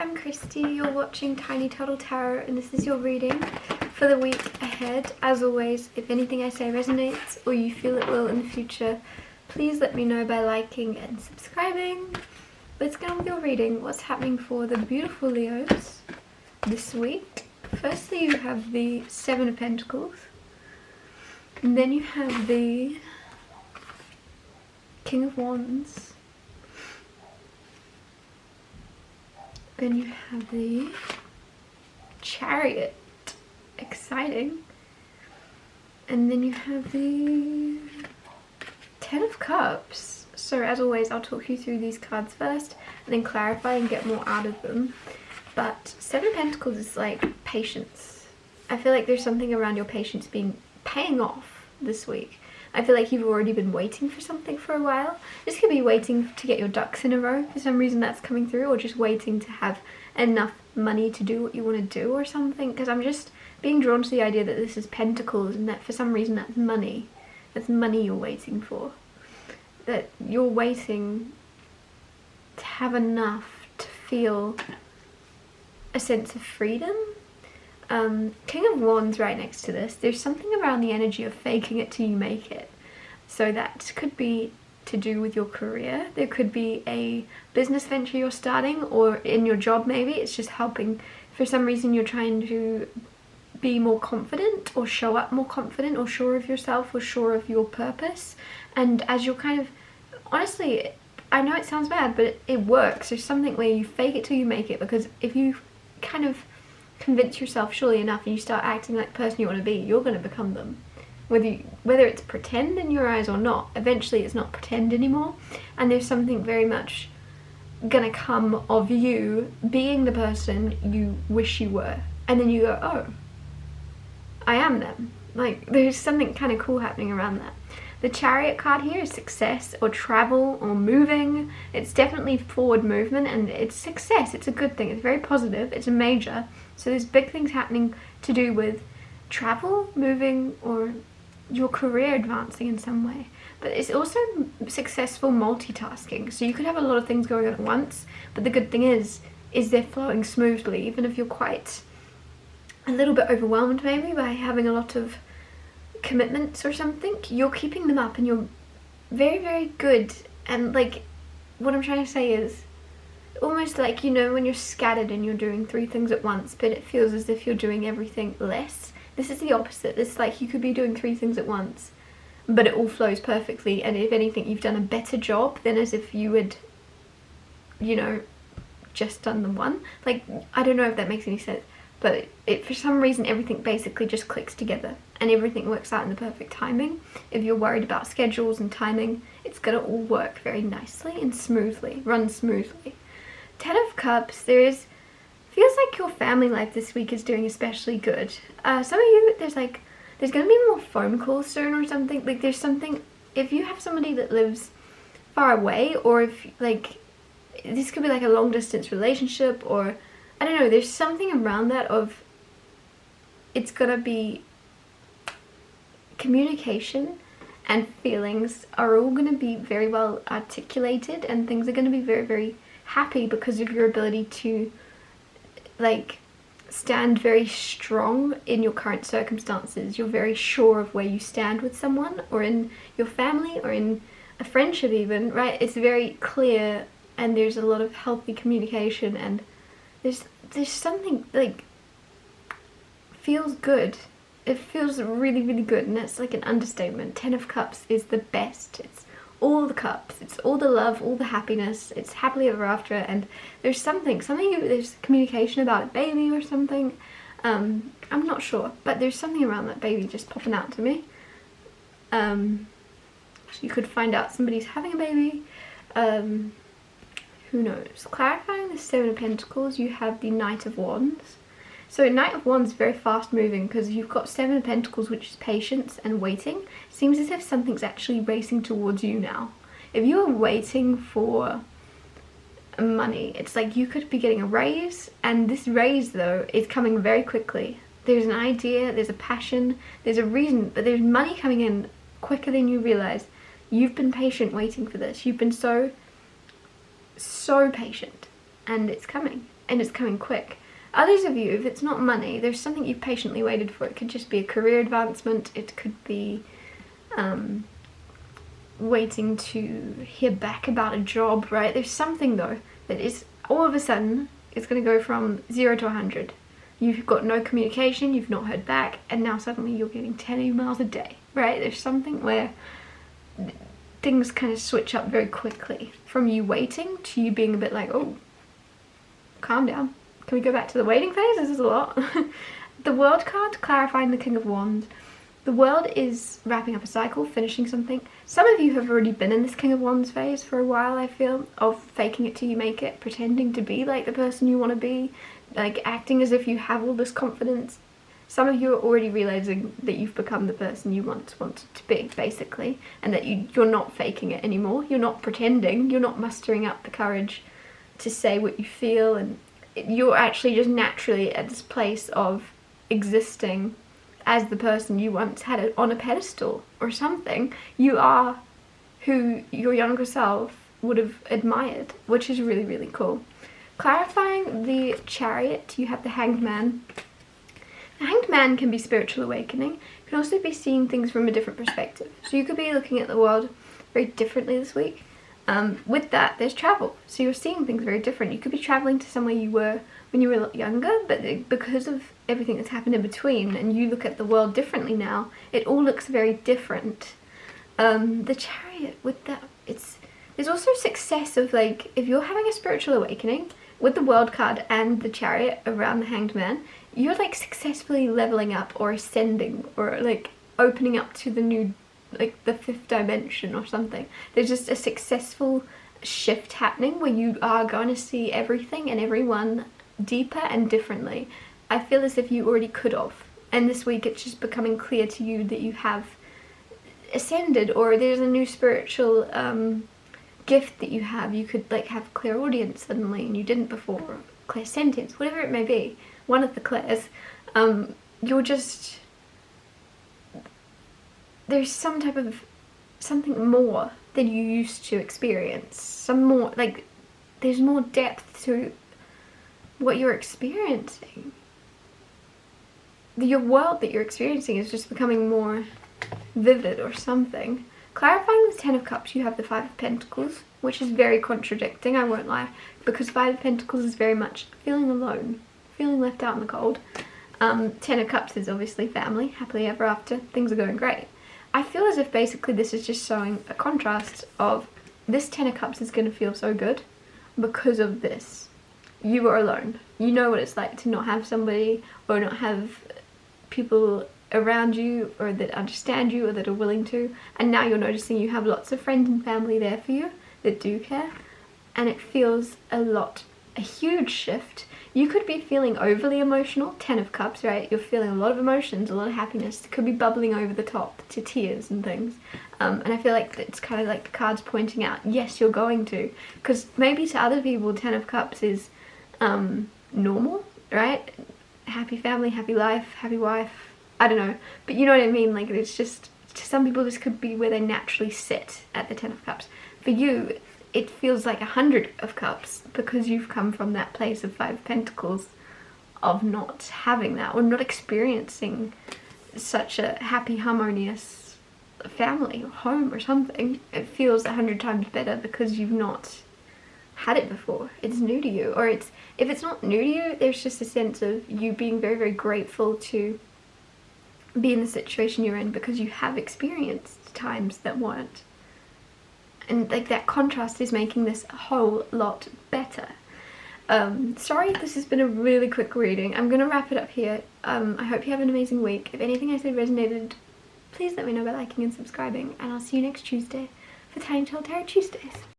I'm Christy, you're watching Tiny Turtle Tarot, and this is your reading for the week ahead. As always, if anything I say resonates or you feel it will in the future, please let me know by liking and subscribing. Let's get on with your reading. What's happening for the beautiful Leos this week? Firstly, you have the Seven of Pentacles, and then you have the King of Wands. Then you have the Chariot, exciting. And then you have the Ten of Cups. So as always, I'll talk you through these cards first and then clarify and get more out of them. But Seven of Pentacles is like patience. I feel like there's something around your patience paying off this week. I feel like you've already been waiting for something for a while. This could be waiting to get your ducks in a row. For some reason that's coming through, or just waiting to have enough money to do what you want to do or something. Because I'm just being drawn to the idea that this is Pentacles and that for some reason that's money. That's money you're waiting for. That you're waiting to have enough to feel a sense of freedom. King of Wands right next to this. There's something around the energy of faking it till you make it. So that could be to do with your career. There could be a business venture you're starting, or in your job maybe. It's just helping. For some reason you're trying to be more confident or show up more confident or sure of yourself or sure of your purpose. And as you're kind of, honestly, I know it sounds bad, but it works. There's something where you fake it till you make it, because if you kind of convince yourself surely enough and you start acting like the person you want to be, you're going to become them. Whether it's pretend in your eyes or not, eventually it's not pretend anymore, and there's something very much gonna come of you being the person you wish you were, and then you go, oh, I am them. Like, there's something kind of cool happening around that. The Chariot card here is success or travel or moving. It's definitely forward movement, and it's success. It's a good thing. It's very positive. It's a major. So there's big things happening to do with travel, moving, or your career advancing in some way. But it's also successful multitasking. So you could have a lot of things going on at once, but the good thing is they're flowing smoothly, even if you're quite a little bit overwhelmed maybe by having a lot of commitments or something. You're keeping them up and you're very, very good. And like, what I'm trying to say is almost like, you know, when you're scattered and you're doing 3 things at once, but it feels as if you're doing everything less. This is the opposite. It's like you could be doing 3 things at once, but it all flows perfectly, and if anything you've done a better job than as if you had, you know, just done the one. Like, I don't know if that makes any sense, but it for some reason everything basically just clicks together and everything works out in the perfect timing. If you're worried about schedules and timing, it's gonna all work very nicely and smoothly, run smoothly. Ten of Cups, feels like your family life this week is doing especially good. Some of you, there's gonna be more phone calls soon or something. Like, there's something, if you have somebody that lives far away, or if like, this could be like a long distance relationship, or I don't know, there's something around that of, it's gonna be communication and feelings are all gonna be very well articulated, and things are gonna be very, very happy because of your ability to like stand very strong in your current circumstances. You're very sure of where you stand with someone, or in your family, or in a friendship even, right? It's very clear, and there's a lot of healthy communication, and there's something like feels good. It feels really, really good, and that's like an understatement. Ten of Cups is the best. It's all the cups, it's all the love, all the happiness, it's happily ever after, and there's there's communication about a baby or something. I'm not sure, but there's something around that baby just popping out to me. You could find out somebody's having a baby. Who knows? Clarifying the Seven of Pentacles, you have the Knight of Wands. So Knight of Wands is very fast moving, because you've got Seven of Pentacles, which is patience and waiting. It seems as if something's actually racing towards you now. If you're waiting for money, it's like you could be getting a raise, and this raise though is coming very quickly. There's an idea, there's a passion, there's a reason, but there's money coming in quicker than you realize. You've been patient waiting for this. You've been so patient, and it's coming. and it's coming quick. Others of you, if it's not money, there's something you've patiently waited for. It could just be a career advancement, it could be waiting to hear back about a job, right? There's something though that is all of a sudden it's going to go from 0 to 100. You've got no communication, you've not heard back, and now suddenly you're getting 10 emails a day, right? There's something where things kind of switch up very quickly from you waiting to you being a bit like, oh, calm down. Can we go back to the waiting phase? This is a lot. The World card, clarifying the King of Wands. The World is wrapping up a cycle, finishing something. Some of you have already been in this King of Wands phase for a while, I feel, of faking it till you make it, pretending to be like the person you want to be, like acting as if you have all this confidence. Some of you are already realizing that you've become the person you once wanted to be, basically, and that you're not faking it anymore. You're not pretending. You're not mustering up the courage to say what you feel, and you're actually just naturally at this place of existing as the person you once had it on a pedestal or something. You are who your younger self would have admired, which is really, really cool. Clarifying the Chariot, you have the Hanged Man. The Hanged Man can be spiritual awakening. It can also be seeing things from a different perspective. So you could be looking at the world very differently this week. With that, there's travel. So you're seeing things very different. You could be traveling to somewhere you were when you were a lot younger, but because of everything that's happened in between and you look at the world differently now, it all looks very different. The Chariot, with that, there's also success of, like, if you're having a spiritual awakening with the World card and the Chariot around the Hanged Man, you're like successfully leveling up or ascending or like opening up to the new, like the 5th dimension or something. There's just a successful shift happening where you are going to see everything and everyone deeper and differently. I feel as if you already could have, and this week it's just becoming clear to you that you have ascended, or there's a new spiritual gift that you have. You could like have clairaudience suddenly and you didn't before, or clairsentience, whatever it may be, one of the clairs. You're just, there's some type of something more than you used to experience, some more, like there's more depth to what you're experiencing. Your world that you're experiencing is just becoming more vivid or something. Clarifying the 10 of Cups, you have the 5 of Pentacles, which is very contradicting, I won't lie, because 5 of Pentacles is very much feeling alone, feeling left out in the cold. 10 of Cups is obviously family, happily ever after, things are going great. I feel as if basically this is just showing a contrast of this 10 of Cups is going to feel so good because of this. You are alone. You know what it's like to not have somebody or not have people around you or that understand you or that are willing to, and now you're noticing you have lots of friends and family there for you that do care, and it feels a huge shift. You could be feeling overly emotional, 10 of Cups, right? You're feeling a lot of emotions, a lot of happiness. It could be bubbling over the top to tears and things. And I feel like it's kind of like the cards pointing out, yes, you're going to. Because maybe to other people, 10 of Cups is normal, right? Happy family, happy life, happy wife. I don't know. But you know what I mean? Like, it's just, to some people this could be where they naturally sit at the 10 of Cups. For you, it feels like 100 of Cups because you've come from that place of 5 of Pentacles of not having that or not experiencing such a happy, harmonious family or home or something. It feels 100 times better because you've not had it before. It's new to you, or if it's not new to you, there's just a sense of you being very, very grateful to be in the situation you're in because you have experienced times that weren't. And like that contrast is making this a whole lot better. Sorry this has been a really quick reading. I'm gonna wrap it up here. I hope you have an amazing week. If anything I said resonated, please let me know by liking and subscribing, and I'll see you next Tuesday for Tiny Tale Tarot Tuesdays.